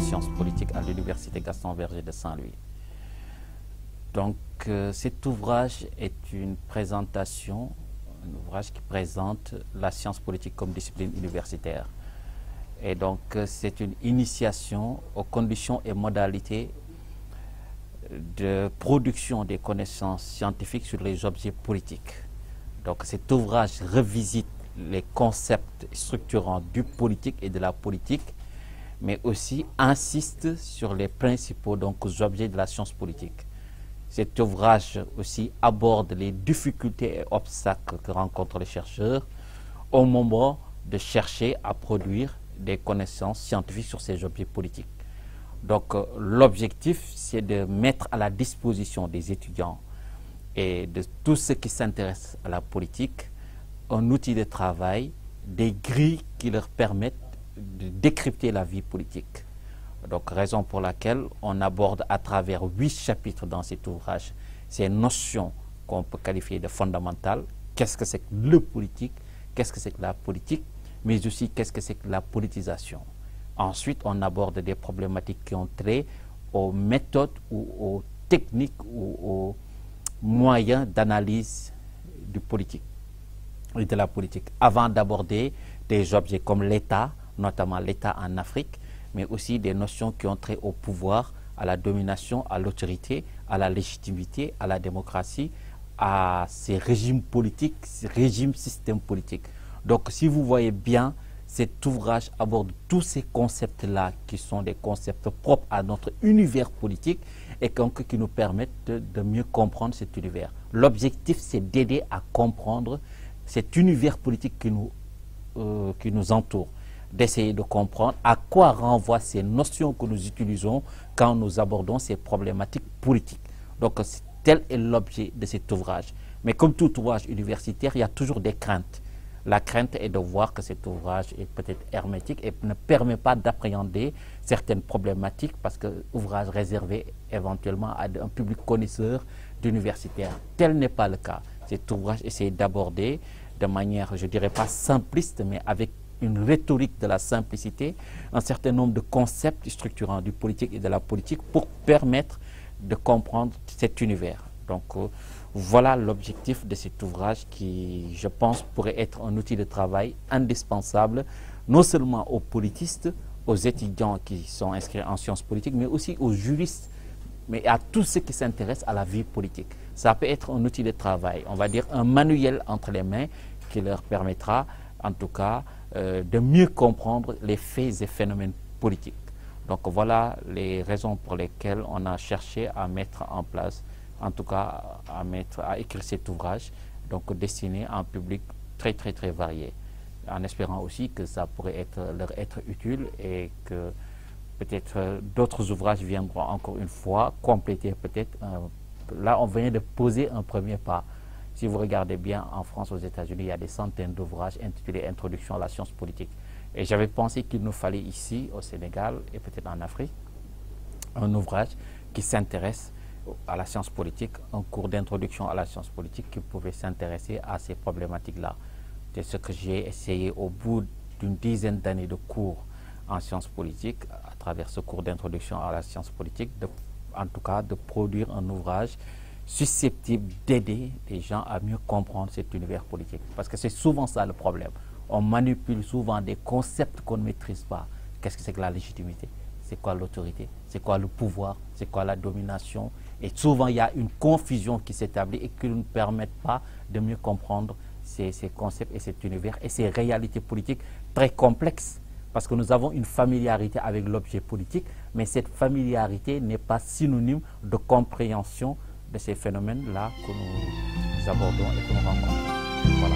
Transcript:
sciences politiques à l'Université Gaston Berger de Saint-Louis. Donc cet ouvrage est une présentation, un ouvrage qui présente la science politique comme discipline universitaire. Et donc c'est une initiation aux conditions et modalités de production des connaissances scientifiques sur les objets politiques. Donc cet ouvrage revisite les concepts structurants du politique et de la politique, mais aussi insiste sur les principaux objets de la science politique. Cet ouvrage aussi aborde les difficultés et obstacles que rencontrent les chercheurs au moment de chercher à produire des connaissances scientifiques sur ces objets politiques. Donc l'objectif, c'est de mettre à la disposition des étudiants et de tous ceux qui s'intéressent à la politique un outil de travail, des grilles qui leur permettent de décrypter la vie politique. Donc raison pour laquelle on aborde à travers 8 chapitres dans cet ouvrage ces notions qu'on peut qualifier de fondamentales. Qu'est-ce que c'est que le politique? Qu'est-ce que c'est que la politique? Mais aussi qu'est-ce que c'est que la politisation? Ensuite, on aborde des problématiques qui ont trait aux méthodes ou aux techniques ou aux moyens d'analyse du politique et de la politique, avant d'aborder des objets comme l'État, notamment l'État en Afrique, mais aussi des notions qui ont trait au pouvoir, à la domination, à l'autorité, à la légitimité, à la démocratie, à ces régimes politiques, ces régimes systèmes politiques. Donc si vous voyez bien, cet ouvrage aborde tous ces concepts-là qui sont des concepts propres à notre univers politique et qui nous permettent de mieux comprendre cet univers. L'objectif, c'est d'aider à comprendre cet univers politique qui nous entoure, d'essayer de comprendre à quoi renvoient ces notions que nous utilisons quand nous abordons ces problématiques politiques. Donc tel est l'objet de cet ouvrage. Mais comme tout ouvrage universitaire, il y a toujours des craintes. La crainte est de voir que cet ouvrage est peut-être hermétique et ne permet pas d'appréhender certaines problématiques parce que ouvrage réservé éventuellement à un public connaisseur d'universitaires. Tel n'est pas le cas. Cet ouvrage essaie d'aborder de manière, je ne dirais pas simpliste, mais avec une rhétorique de la simplicité, un certain nombre de concepts structurants du politique et de la politique pour permettre de comprendre cet univers. Donc voilà l'objectif de cet ouvrage qui, je pense, pourrait être un outil de travail indispensable, non seulement aux politistes, aux étudiants qui sont inscrits en sciences politiques, mais aussi aux juristes, mais à tous ceux qui s'intéressent à la vie politique. Ça peut être un outil de travail, on va dire un manuel entre les mains qui leur permettra, en tout cas, de mieux comprendre les faits et phénomènes politiques. Donc voilà les raisons pour lesquelles on a cherché à mettre en place, en tout cas à écrire cet ouvrage, donc destiné à un public très varié, en espérant aussi que ça pourrait leur être utile et que peut-être d'autres ouvrages viendront encore une fois compléter peut-être. Là, on vient de poser un premier pas. Si vous regardez bien, en France, aux États-Unis, il y a des centaines d'ouvrages intitulés « Introduction à la science politique ». Et j'avais pensé qu'il nous fallait ici, au Sénégal et peut-être en Afrique, un ouvrage qui s'intéresse à la science politique, un cours d'introduction à la science politique qui pouvait s'intéresser à ces problématiques-là. C'est ce que j'ai essayé au bout d'une dizaine d'années de cours en sciences politiques, à travers ce cours d'introduction à la science politique, en tout cas de produire un ouvrage susceptible d'aider les gens à mieux comprendre cet univers politique. Parce que c'est souvent ça le problème. On manipule souvent des concepts qu'on ne maîtrise pas. Qu'est-ce que c'est que la légitimité? C'est quoi l'autorité? C'est quoi le pouvoir? C'est quoi la domination? Et souvent, il y a une confusion qui s'établit et qui ne permet pas de mieux comprendre ces concepts et cet univers et ces réalités politiques très complexes. Parce que nous avons une familiarité avec l'objet politique, mais cette familiarité n'est pas synonyme de compréhension de ces phénomènes-là que nous abordons et que nous rencontrons. Voilà.